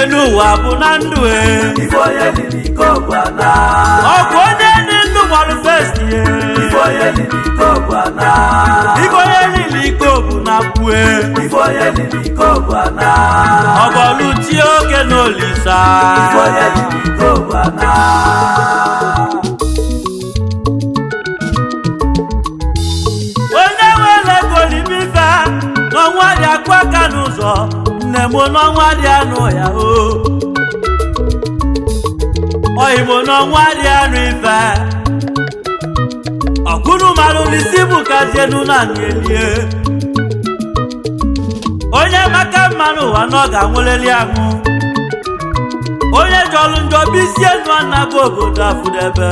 enu wabunandu ifoye lilikobwana okwone nindu walfesti ifoye lilikobwana ifoye lilikobuna kwe ifoye lilikobwana oboluti oke nolisa ifoye lilikobwana kwa kanuzo nemo no nwadi anu ya o oyimo no nwadi anu ife okunu malu lisibu kajenu na nielie onye maka manu wa no ga nwoleli anu onye jolu njo bisi enu anago obodo afudebe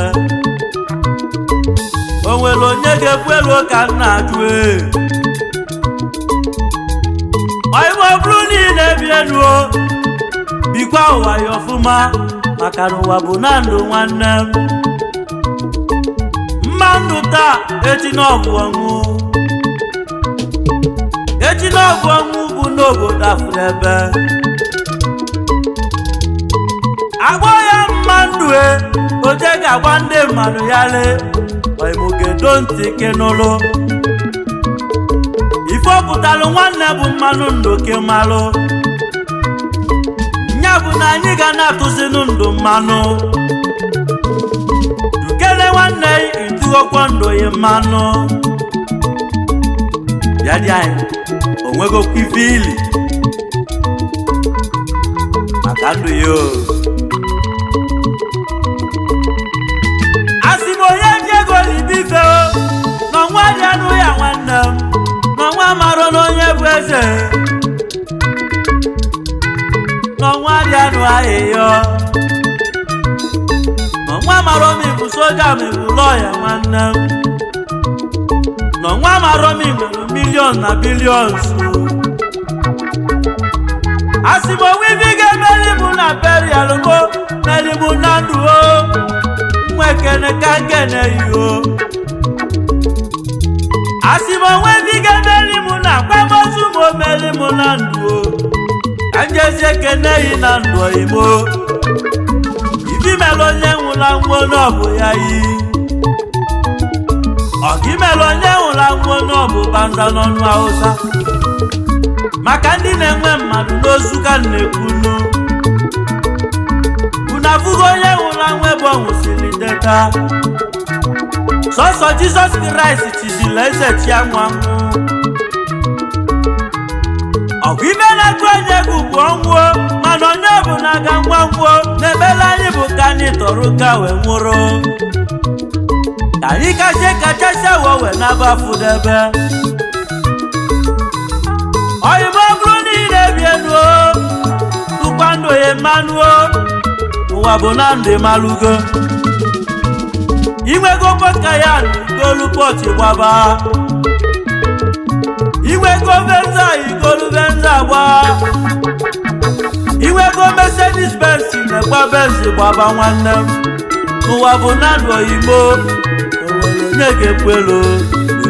onwelo onye ga-ekwelu ka nna ajue Oimo bruni nebienu bikwa uwa yofuma maka n'ụwa bụ na ndụ nwanne mmandu taa echi n'ọgwụ ọnwụ bụ n'obodo afudebe agba ya mmandu oje ga-agba ndị mmadụ ya le oimo gedo ntị kenolo ifoputalu nwanne bụ mmanụ ndụ ke malụ nya bụ na anyị ga na-atụzinu ndụ mmanụ dukele nwanne ituokwo ndụ ya mmanụ ya dị anyị onwego kwifili maka ndụ ya asịbụ onye ji ego libife n'ọnwa dị anụ ya nwanne m n'ọnwa maro n'onye bụ eze n'ọnwa dị anụ ahịhịa n'ọnwa maro m bụ soja m bụ lọya nwanne m n'ọnwa maro m nwere milion na bilions asị m onwe ibi ga-emeli m na berial mo meli m na ndụ o nwekene ka nkene iyo asị m onwe ibi ga-emeli m na akwamozu m omeli m na ndụ o ka njezi ekene yi na ndụ imo ibi mele onye nwụla nwa n'ọbụ ya yi ọgị mele onye nwụla nwa n'ọbụ banza n'ọnụ Hausa maka ndị na-enwe mmadụ n'ozu ka na-ekwunu unu afụgo onye nwụla nwa ebe ọ nwụsịrị teta sọsọ Jizọs Kraịst chizila eze chianwụ anwụ ọgwụ ime na-agụ onye bụ ọnwụo mana onye bụ na-aga ngwangwo na-ebele anyị bụ ka anyị tọrọ ka wee nwụrụ ka anyị kachasị awowe n'aba afụdebe oyibo bụrụ niile bienuo tụkwa ndụ ya manuo ụwa bụ na ndụ malugo inwego bọka ya n'igolu pọtụ gbaba inwego benza igolu benza gba inwego Mercedes Benz na-egba benzi gbaba nwanne m ụwa bụ na ndụ oyibo onwere onye ga-ekwelu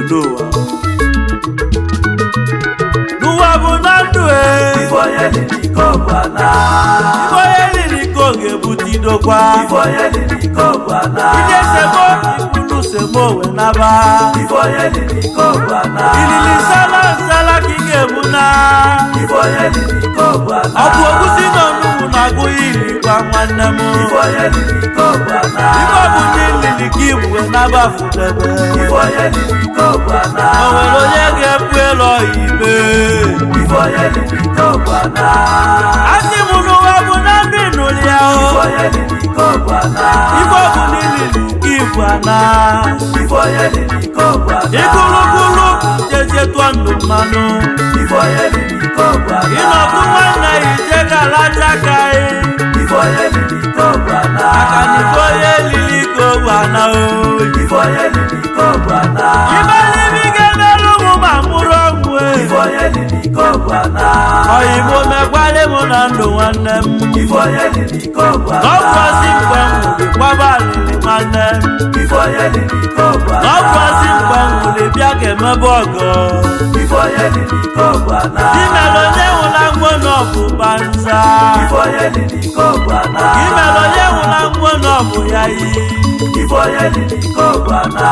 n'ụwa n'ụwa bụ na ndụ ifoye lilikobwana ifoye liliko ga-ebute idokwa ifoye lilikobwana ihe sebo ikulu bulu semo we naba ife onye liri ike ọgwụ ana ilili nsala nsala ka ị ga-ebu na ife onye liri ike ọgwụ ana ọ bụ ogusi na onugbu na-agụ ili gwa nwanne m ife onye liri ike ọgwụ ana ife ọ bụ ndị lili ka ibu we naba fudebe ife onye liri ike ọgwụ ana o nwere onye ga-epu elu ọyibe ife onye liri ike ọgwụ ana asị m n'ụwa bụ na ndị nụrụ ya o ife onye liri ike ọgwụ ana ife ọ bụ ndị lili ka ibu ana ife onye liri ike ọgwụ ana ikulukulu jeje tụọ ndụ mmanụ ife onye liri ike ọgwụ ana ịnọdụ nwanne ya ije ga-alacha ka ife onye liri ike ọgwụ ana aka na ife onye lili ka ogbu ana oyi ife onye liri ike ọgwụ ana ibe ga-emerụ ụmụ ma mụrụ ọgwụ ife onye liri ike ọgwụ ana oyibo mekwale m na ndụ nwanne m ife onye liri ike ọgwụ ana n'ọbụọzi mgbe m nwụrụ gbaba alili nwanne m ife onye liri ike ọgwụ ana n'ọbụọzi mgbe m nwụrụ bịa ga-emebe ọgọ ife onye liri ike ọgwụ ana imere onye nwụla ngwo n'ọbụ banza ife onye liri ike ọgwụ ana imere onye nwụla ngwo n'ọbụ ya yi ife onye liri ike ọgwụ ana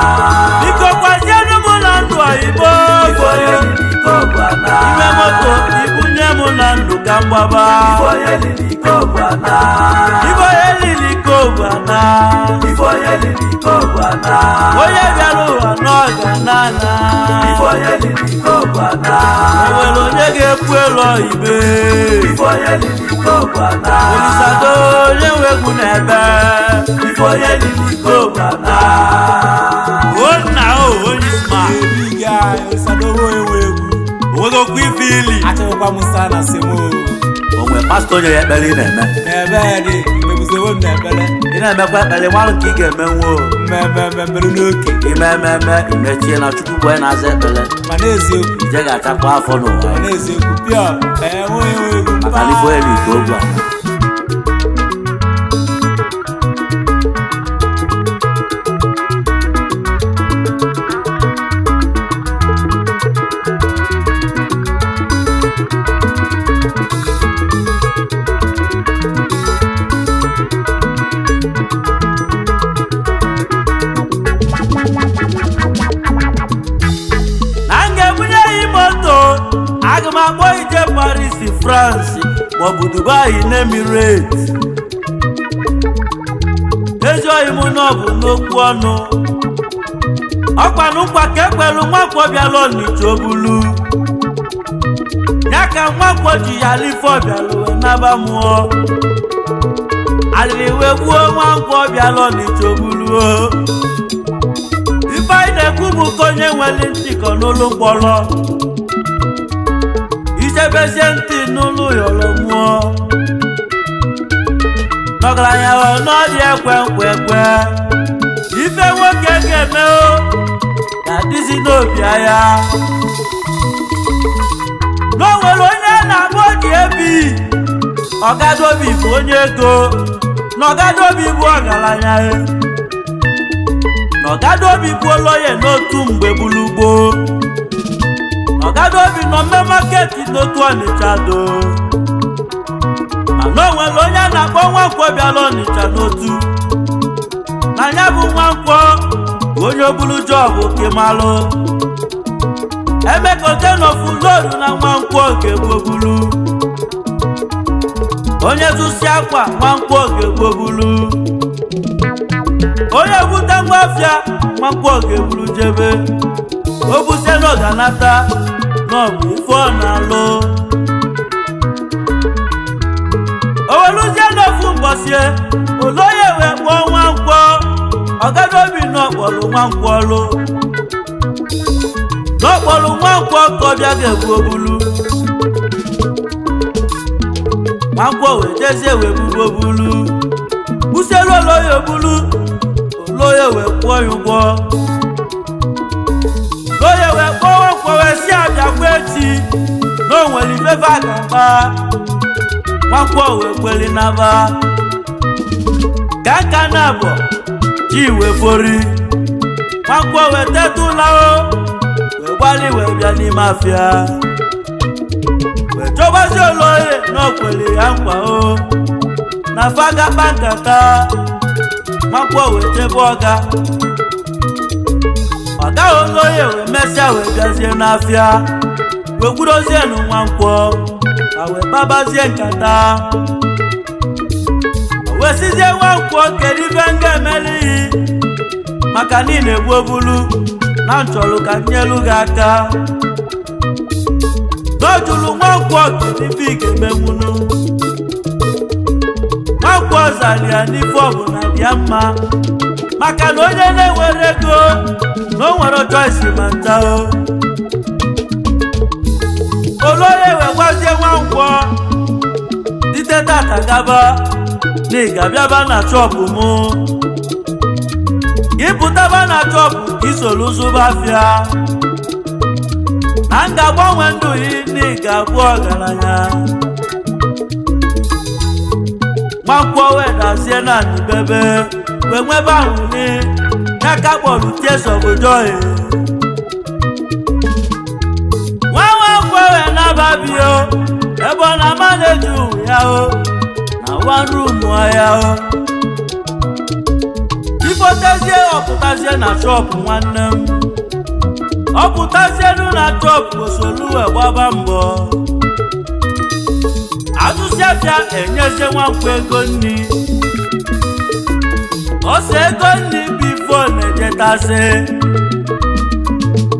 biko kwazienụ m na ndụ oyibo ife onye liri ike ọgwụ ana ime moto ibunye m na ndụ ka mgbaba ife onye liri ike ọgwụ ana ibe onye lili ka ogbu ana ife onye liri ike ọgwụ ana onye bịara ụwa n'ọga n'ana ife onye liri ike ọgwụ ana o nwere onye ga-epu elu oyibe ife onye liri ike ọgwụ ana olisado onye nwe egwu n'ebe ife onye liri ike ọgwụ ana nna onye isma olisado onwe egwu onwego okwu ife ili achọghịkwa m nsa na semo onwe pastọ onye ya ekpere ị na-eme n'ebe dị mmebuzewo m n'ekpere ị na-emekwa ekpere nwarụ nke ị ga-emenwo mmemme n'oke ime ememe imechie na chukwu bụ onye na-aza ekpere ma n'eziokwu ije ga-achakwa afọ n'ụwa ma n'eziokwu pịọ enweghị egwu maka na ife onye lili ka ogbu ana aga m akpọ ije Paris France maọbụ Dubai na Emirates ejighị m n'ọbụ n'okwu ọnụ ọkwanụ nkwa ka ekwelu nwakwọ bịala Ọnịcha obulu ya ka nwakwọ ji ya life ọbịalụ wee naba mụọ alịrị wee gbuo nwakwọ bịala Ọnịcha obulu ife anyị na-ekwu bụ ka onye nwere ntịkọ n'ụlọ mkpọrọ ijebezie ntị n'ụlọ yọrọ mmụọ n'ọgaranya n'ọdị ekwe nkwe ekwe ife nwoke ga-eme o na-adịzi n'obi agha n'onwere onye na-agba oji ebi ọgadobi bụ onye ego n'ọgadobi bụ ọgaranya n'ọgadobi bụ oloye n'otu mgbe gbulugbo n'ọgadobi nọ mme maketi n'otu Ọnịcha do mana o nwere onye na-akpọ Nwankwọ bịara Ọnịcha n'otu n'anya bụ Nwankwọ bụ onye obulu jọbụ kemalụ emekote n'ofu lodu na Nwankwọ ga-egbobulu onye tụsi akwa Nwankwọ ga-egbobulu onye bute ngwafịa Nwankwọ ga-ebulu jebe o bute n'ọganata n'ọbụ ife ọ na-alụ oweluzie n'ofu mbọsie oloye wee kpọọ Nwankwọ ọgadobi n'ọkpọrụ Nwankwọ ọlụ n'ọkpọrụ Nwankwọ ka ọbịa ga-egbu obulu Nwankwọ wee jezie wee bubu obulu buselu oloye obulu oloye wee kwụọ ya ụgwọ oloye wee kpọọ Nwankwọ wee si abịakwa echi na o nwere ifefe a ga-agba Nwankwọ wee kweli naba ka nka na-abọ ji wee fori Nwankwọ wee teta ụla o wee gbali wee bịa n'ime afịa wee chọbazi oloye na o kweli ya nkwa o na fagakpa nkata Nwankwọ wee chebe ọga ọgaghị oloye wee mesịa wee bịazie n'afịa wee gwurozie nụ Nwankwọ ma wee kpabazie nkata wee sizie Nwankwọ kedu ife m ga-emeli maka na ị na-egbu obulu na nchọrọ ka nyelu gị aka n'ojulu Nwankwọ kedu ife ị ga-emenwunu Nwankwọ zara ya n'ife ọbụla dị ya mma maka na onye na-enwere ego na o nwere choice ma nta oloye wee gwazie Nwankwọ dite tata gaba na ị ga-abịaba na chọpụ mụ ịpụtaba na chọpụ ka isolu zụba afịa na m ga-agbanwe ndụ gị na ị ga-abụ ọgaranya Nwankwọ wee dazie na Nibebe wee nwebe ahụli ya ka kpọrọ Tears of Joy Nwankwọ wee nababio ebe ọ na-amaneji uwe ya na one room ya ifotezie ọpụtazie na shọpụ nwanne m ọpụtazie na shọpụ osolu wee gbaba mbọ azụziafịa enyezie Nwankwọ ego nri ose ego nri bifo na-ejetasị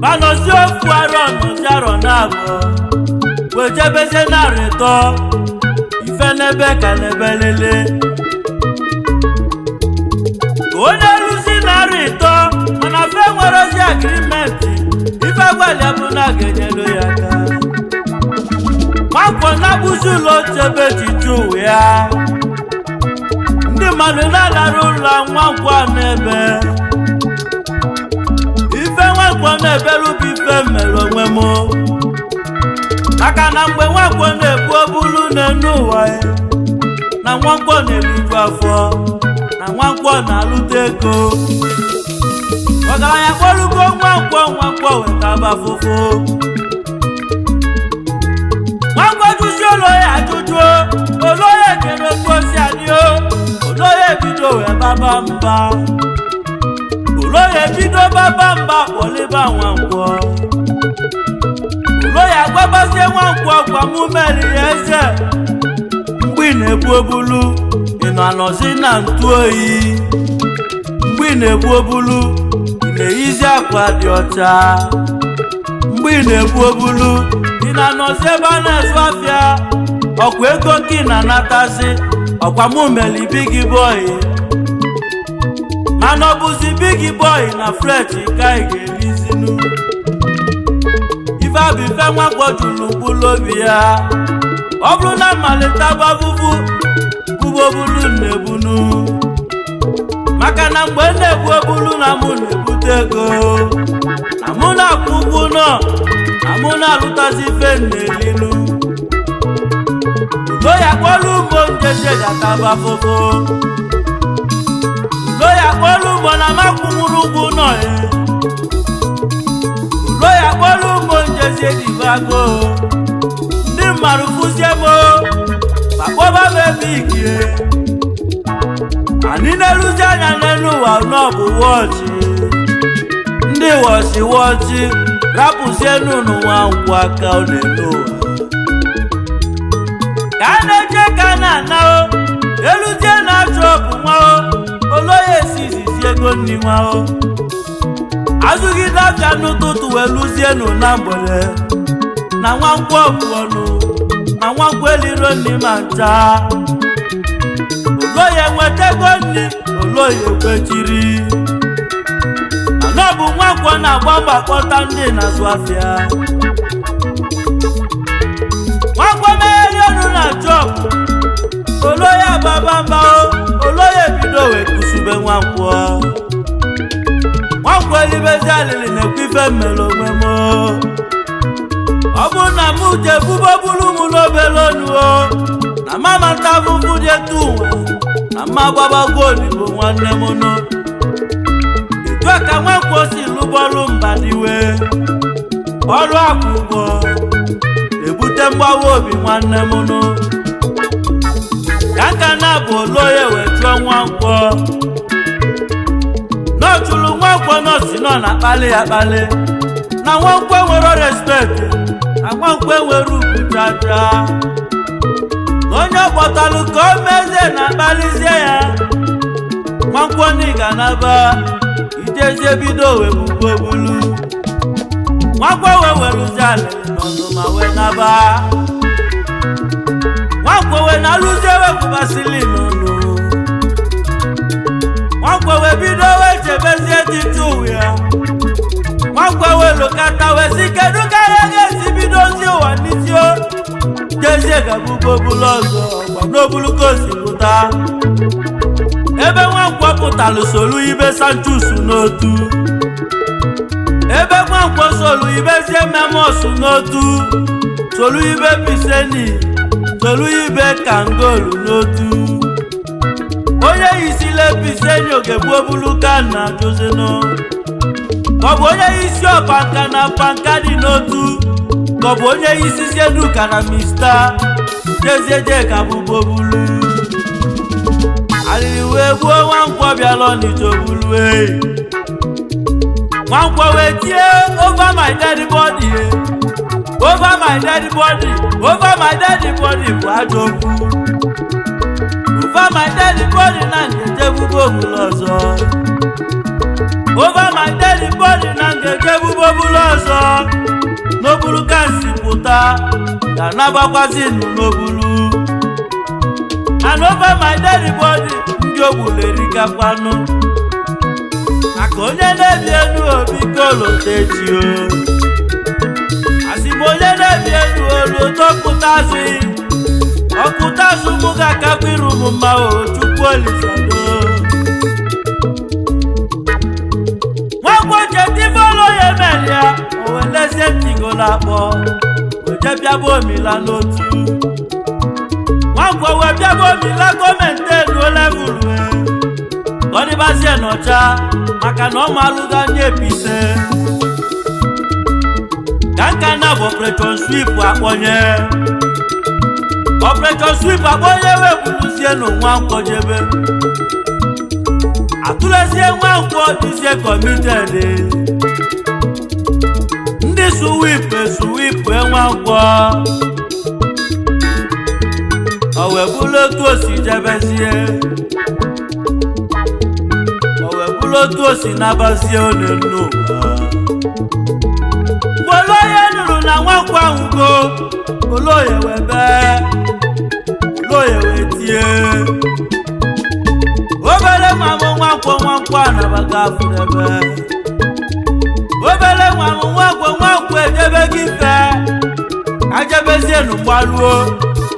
banọzi ofu arọ nọzi arọ na-abụ wee jebezie narị ịtọ ife n'ebe ka n'ebe lele onye rụzi narị ịtọ mana fe nwere ozi agrimenti ife gwalia bụ na ga-enyelu ya aka Nwankwọ na-abụzi ụlọ chebe chiche uwe ya ndị mmadụ na-alara ụlọ Nwankwọ n'ebe ife Nwankwọ na-ebelu bụ ife mere onwe m maka na mgbe Nwankwọ na-ebu obulu n'enu ụwa ya na Nwankwọ na-eriju afọ na Nwankwọ na-alụta ego ọgaranya kpọrụgo Nwankwọ wetaba afụfụ Nwankwọ jụzi oloye ajụjụ oloye kere osi adịo oloye bido wee baba mba oloye bido baba mba kpọliba Nwankwọ oloye agbabazie Nwankwọ gwa mụ meriri eze mgbe ị na-ebu obulu ị na-anọzi na ntụ oyi mgbe ị na-ebu obulu ị na-eyizi akwa dị ọcha mgbe ị na-ebu obulu ị na-anọzi ebe a na-azụ afịa ọkwa ego nke ị na-anatazi ọkwa mụ meli Big Boy mana ọ bụzi Big Boy na fresh ka ị ga-elizinu ife abụ ife Nwankwọ jụrụ mkpụrụ obi ya ọ bụrụ na mmalite abafụfụ bụbu obulu na-ebunu maka na mgbe na-ebu obulu na mụ na-ebute ego na mụ na-akwụ ụgwọ nọ na mụ na-alụtazi ife na-elinu uloya kpọlụ ụmụ njeje gataba afụfụ uloya kpọlụ ụmụ na makwụmụrụ ụgwọ nọ uloya kpọlụ ụmụ njeje dibago ndị mmadụ fụzie m kpakpọba m ebe ikire anyị na-eruzi anya n'elu ụwa n'ọbụ wọchị ndị wọchị rapụzie n'ụnụ Nwankwọ aka ọ na-elu ụwa ka a na-eje ka a na-ana eluzie na-achọ ọbụ nwa oloye esizizi ego nri nwa azụgide afịa n'ụtụtụ wee lụzie nụ na mgbede na Nwankwọ bụ ọnụ na Nwankwọ eliro nri ma ncha oloye nweta ego nri oloye kwechiri mana ọ bụ Nwankwọ na-agba mgbakọta ndị na-azụ afịa Nwankwọ megheri ọnụ na chọpụ oloye ababa mba oloye bido wee kusube Nwankwọ elibezi alili na-ekwu ife mmere onwe m ọ bụ na m je bụbo bụrụ m n'obere onu na mama nta afụfụ dị etu ụwa na mma gbabago odibo nwanne m nụ etu a ka Nwankwọ si lụbọrụ Mbadiwe ọrụ akwụ ụgwọ ebute mgbawa obi nwanne m nụ ka nka na-abụ oloye wee chụọ Nwankwọ n'ọchụrụ Nwankwọ nọsi nọ na-akpali ya akpali na Nwankwo nwere respect na Nwankwo nwere ugwu chacha na onye kpọtalụ ka o mezie na akpalizie ya Nwankwo n'iga naba ijezie bido wee bugbo bulu Nwankwo wee weluzie alịrị n'ọnụ ma wee naba Nwankwo wee na-alụzie wepụbasili n'ọnụ Nwankwo wee bido wee chebezie titi ụwa ya Nwankwo wee lụkata wee si kedu ka ya ga-esi bidozie ụwa n'isi o jezie ga-abụgbo bulu ọzọ ọgwa n'obulu ka o si pụta ebe Nwankwo pụtalụ solu ibe Sanchus n'otu ebe Nwankwo solu ibezie Memos n'otu solu ibe Piseni solu ibe Kangolu n'otu onye yisile Piseni ogebue bulu ka na jozeno ka ọ bụ onye yisi ọpanka na panka dị n'otu ka ọ bụ onye yisi Sieduka na Mista jezie je ka bụgbo bulu alili wee gbuo Nwankwo bịala n'Ijogbulu Nwankwo wee tie over my dead body over my dead body over my dead body bụ ajọ okwu over my dead body na njeje bugbo bulu ọzọ over my dead body na njeje bugbo bulu ọzọ n'obulu ka nsi pụta ga nabakwazinu n'obulu and over my dead body ndị ogbulu erikakwanụ maka onye na-ebi elu obi kolotechi o asị m onye na-ebi elu olu tọpụtazi ọkụtazụ mụ ga-akakwa iru m mma o Chukwu Olisado Nwankwo chetivolo ya emeli ya o welezie ntigola akpọ oje bịaba omila n'otu Nwankwo wee bịaba omila gọọmenti eluo levulu ọ dịbazie n'ọcha maka na ọ malụga nye epise ka nka na bụ Operation Sweep akpọnye Operation Sweep akpọnye wee buluzie na Nwankwo jebe atụlezie Nwankwo dịzie committed ndị suwip Nwankwo o wee bulu otu o si jebezie otu o si nabazie onye n'ụwa mgbe Oloye nụrụ na Nwankwo anwụgo Oloye wee tie obere nwa Nwankwo anabaga afụrebe obere nwa Nwankwo ejebe gị fe ajebezie n'ụgbaluo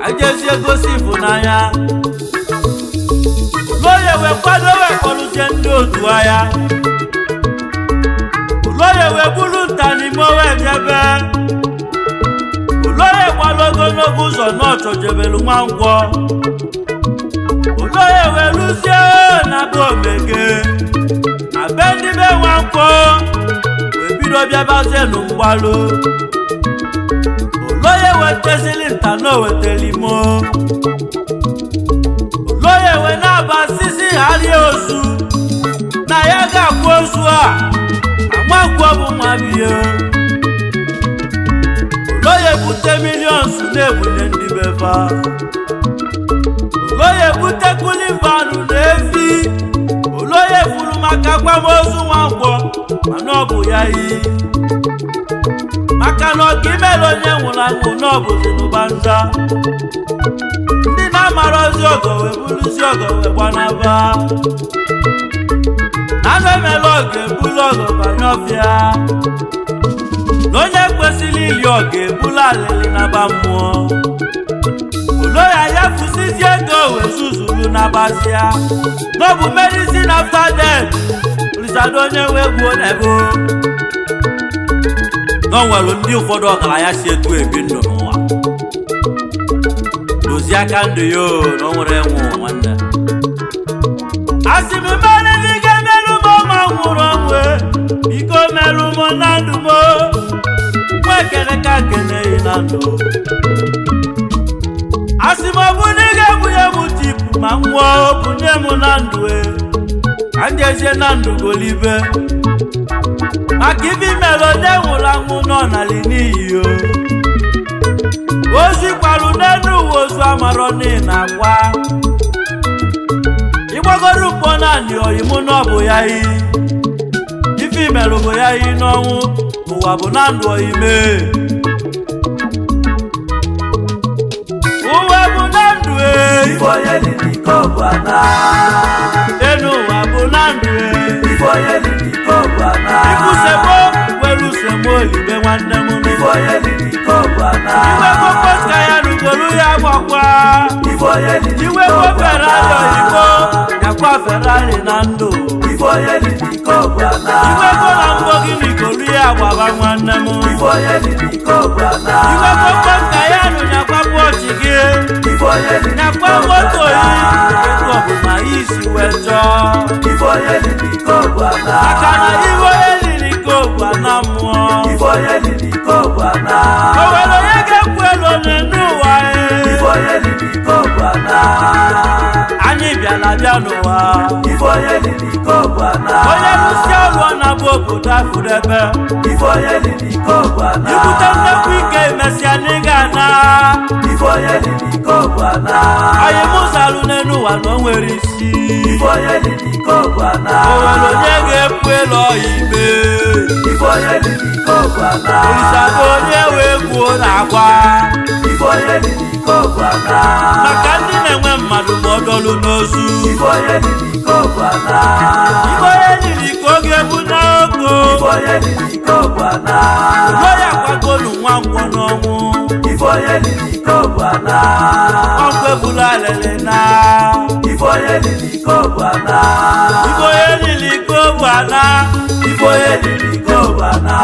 ajezie gosi ịfụnanya Oloye wee kwado wee kpọrụzie ndị otu agha Oloye wee buru nta n'ime wee jebe Oloye gbara ogologo ụzọ n'ọchọjebelu Nwankwo Oloye wee lụzie na be Omege na be ndị be Nwankwo wee bido bịabazie n'mgbalụ Oloye wetezili nta na o wetara imo Oloye wee na-abasisi harịa ozu na ya ga-akwa ozu a na Nwankwo bụ nwa biye Oloye bute millions na-ebunye ndị befa Oloye bute kulimbanụ na efi Oloye furu maka akwamozu Nwankwo mana ọ bụ ya yi maka na ọka imere onye nwụrụ anwụ na ọ bụzi n'ụbanza ndị na-amara ozi ọgọ wee buluzi ọgọ wee gbanaba na na-emere ọgọ ebulu ọgọ banye ọfịa na onye kwesịrị ili ọgọ ebulu alịlị naba mmụọ Oloye ya fụsizi ego wee zuzulu nabazia n'ọbụ medicine after death Olisado onye wee gbuo n'ebo na nwere ndị ụfọdụ ọgaranya si etu ebi ndụ n'ụwa dozie aka ndụ ya na o nwere enwe nwanne asị m mere ndị ga-emerụ m ọma nwụrụ onwe biko merụ m na ndụ m nwa ekele ka keneghị na ndụ asị m ọ bụ na ị ga-ebunye m tipu ma m nwụọ bunye m na ndụ ka m jezie na ndụ golibe maka ibi mere onye nwụrụ anwụ nọ n'ala n'iyi ozi kwarụ n'elu uwe ozu amarọ na agwa ịgbagoro mkpọ naanị oyimụ na ọ bụ ya iyi ife imerụ bụ ya iyi n'ọnwụ ụwa bụ na ndụ oyime ụwa bụ na ndụ ife onye lili ka ọ bụ ana enu ụwa bụ na ndụ ife onye lili ka ọ bụ ana ikwusegbo welu segbo olibe nwanne m ife onye lili ka ọ bụ ana iwe kokoska ya rugolu ya gbakwa ife onye lili iwe ka ọ bụ Ferrari ana oyibo yakwa Ferrari na ndụ ife onye lili ka ọ bụ ana iwe kola mbogini golu ya gbaba nwanne m ife onye lili ka ọ bụ ana iwe kokoska ya nụ yakwa bọchị gị ife onye lili yakwa ka ọ bụ moto ana yi etu ọbụla isi wee chọọ ife onye lili ka ọ bụ ana maka na iwe onye liri ka ogwa na mmụọ ife onye lili ka ọ bụ ana o nwere onye ga-ekwu elu n'enu ụwa ife onye lili ka ọ bụ ana anyị bịara bịa n'ụwa ife onye lili ka ọ bụ ana onye lụsi ọrụ ọ na-abụ obodo afụdebe ife onye lili ka ọ bụ ana ibute nnekwu ike mesịa n'ịga na ife onye lili ka ọ bụ ana anyị mụzalụ n'enu ụwa na o nwere isi ife onye lili ka ọ bụ ana o nwere onye ga-ekwu elu ọyịbe ife onye lili ka ọ bụ ana orisado onye wee gwuo na-agwa ife onye lili ka ọ bụ ana maka ndị na-enwe mmadụ ma ọ dọlụ n'ozu ife onye lili ka ọ bụ ana ibe onye liri ka oge bụ n'ogo ife onye lili ka ọ bụ ana ugo ya kwagolu nwa ngwọ n'ọnwụ ife onye lili ka ọ bụ ana ọkwe bụrụ alele na ife onye lili ka ọ bụ ana ibe onye liri ka o bụ ana ife onye lili ka ọ bụ ana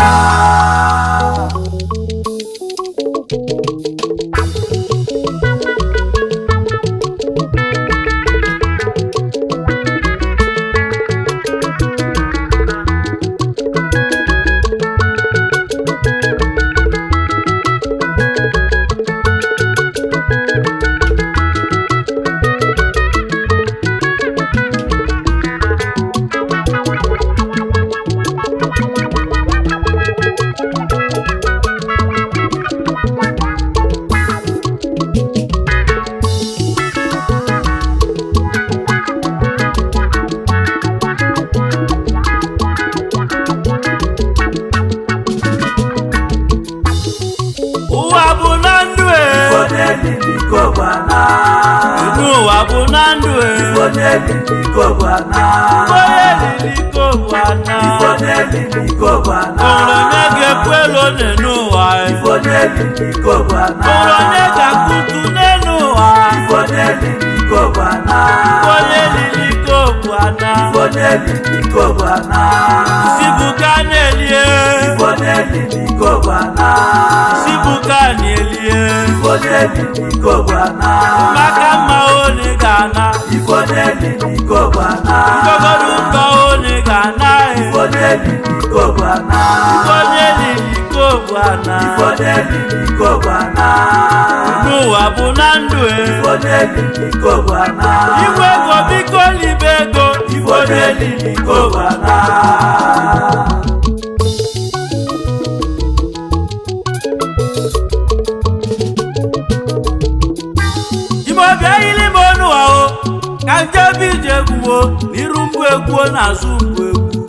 ụwa bụ na ndụ ife onye lili ka ọ bụ ana enu ụwa bụ na ndụ ife onye lili ka ọ bụ ana onye liri ka o bụ ana ife onye lili ka ọ bụ ana o nwere onye ga-ekwu elu n'enu ụwa ife onye lili ka ọ bụ ana o nwere onye ga-akụtu n'enu ụwa ife onye lili ka ọ bụ ana onye liri ka o bụ ana ife onye lili ka ọ bụ ana sibuka na-elie ife onye lili ka ọ bụ ana sibuka na-elie ife onye lili ka ọ bụ ana maka mma onye ga-ana ife onye lili ka ọ bụ ana ngọgọdụ ndọ onye ga-ana ife onye lili ka ọ bụ ana onye liri ka o bụ ana ife onye lili ka ọ bụ ana n'ụwa bụ na ndụ ife onye lili ka ọ bụ ana igwe ego biko libe ego ife onye lili ka ọ bụ ana ime ọbịa yiri m ọnụ ahụ ka njebe ije egwuwo n'iru mbụ egwuo n'azụ mbụ egwu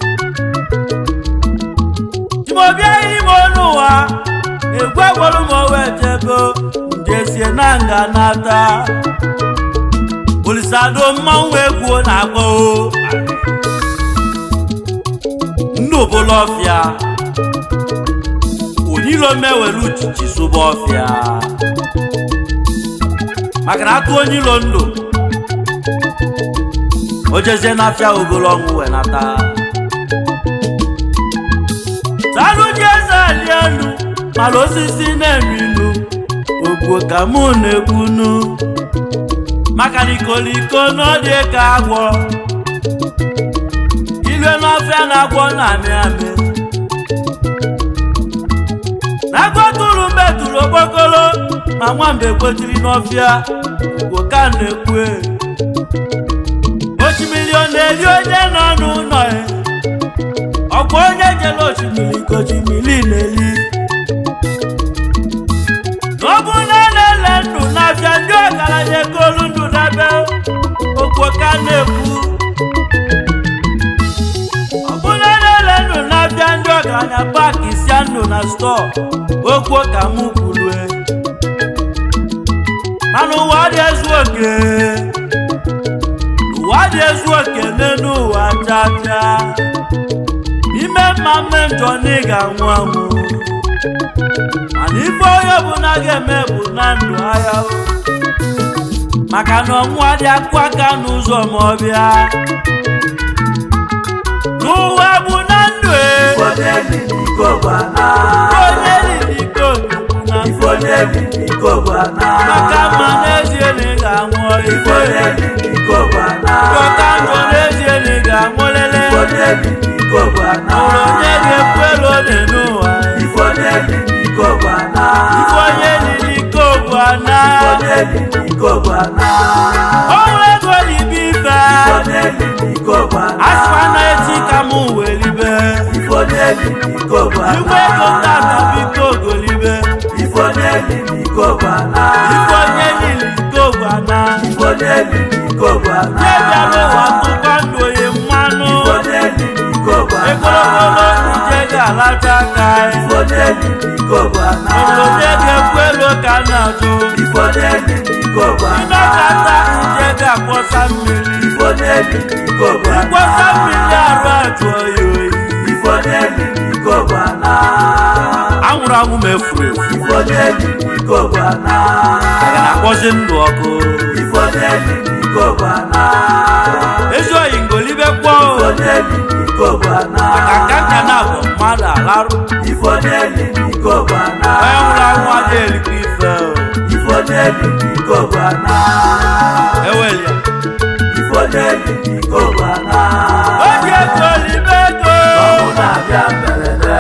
ime ọbịa yiri m ọnụ ụwa egwu agwọrọ m owe jebe njesie na nga nata olisado mmanwụ egwuo na-akpọ ndụ bụla ọfịa onilo mewere uchichi sobe ọfịa maka na atụ onye ilo ndụ o jezie n'afịa ogolo ọnwụ wee nata sanụ ji eze ali elu mara osisi na-enu ilu ogbuo ka mụ na-ekwunu maka na ikoliko n'ọdị ka agwọ ilue n'ọfịa na-agwọ na-amị amị na-agwọ tụrụ mbe tụrụ okpokolo ma nwambe kwetiri n'ọfịa ugwo ka na-ekwu ochi milion na-eri onye nọ n'ụlọ ya ọkwa onye jere elu osimiri ka osimiri na-eli ọ bụ na na-ele ndụ n'afịa ndị ọgaranya egolu ndụ n'ebe okwu ka na-ekwu ọ bụ na na-ele ndụ n'afịa ndị ọgaranya paaki sia ndụ na stọọ okwu ka m kwulue mana ụwa dị ezu oke n'elu ụwa chacha n'ime mma mme njọ na ị ga-anwụ anwụ mana ife onye ọbụla ga-eme bụ na ndụ agha maka na ọnwụ adị akụ aka n'ụzọ ma ọ bịa n'ụwa bụ na ndụ onye lili gọbana onye lili gọbana maka mma n'ezie na ị ga-anwụ onye lili gọbana kọka ndụ n'ezie na ị ga-anwụlele onye lili gọbana onye ga-ekwelu ole n'ụwa onye lili gọbana onye lili gọbana onye lili gọbana ọnwụ ego libe ife onye lili gọbana asịkwa na echi ka m welibe onye lili gọbana igwe ego tata biko golibe onye lili gọbana ife onye lili gọbana onye lili gọbana je bịara ụwa tụkwa ndụ onye mmanụ onye lili gọbana egologolo ije ga-alacha aka onye lili gọbana onye ga-ekwelu ka na-ajụ onye lili gọbana ịnọkata ije ga-akwọsa mmiri onye lili gọbana ịkwọsa mmiri arụ ajụ oyi oyi onye lili gọbana anwụrụ anwụ ma efuru efu onye lili gọbana aga na-akpọzi ndụ ọkụ onye lili gọbana ezi oyi ngolibe kwọ onye lili gọbana maka ka nka na-abụ mmadụ alarụ onye lili gọbana onye nwụrụ anwụ adị elikwa ife onye lili gọbana ewelia onye lili gọbana oji ego libe ego ọnwụ na-abịa mberede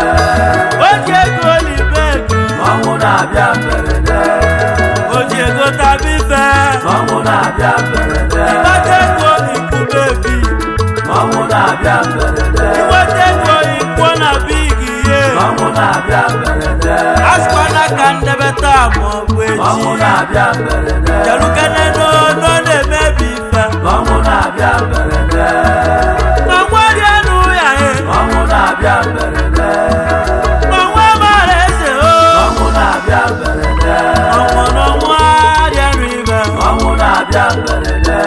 oji ego libe ego ọnwụ na-abịa mberede oji ego tabi ife ọnwụ na-abịa mberede ịgbata ego ikube ebi ọnwụ na-abịa mberede ịgbata ego ikwuo na bigi ihe ọnwụ na-abịa mberede asịkwana ka ndebeta ma ọ bụ ọnwụ echi na-abịa mberede jelukene n'ọnụ na-emebi ife ọnwụ na-abịa mberede ma nwere enu ya he ọnwụ na-abịa mberede ma nwe mara eze o ọnwụ na-abịa mberede ọnwụ n'ọnwa arịa nri ibe ọnwụ na-abịa mberede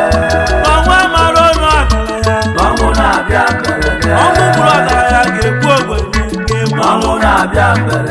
ma nwe mara ọnụ ọgaranya ọnwụ na-abịa mberede ọnwụ gburu ọgaranya ga-egbu ogbenye nke ọnwụ mmanụ na-abịa mberede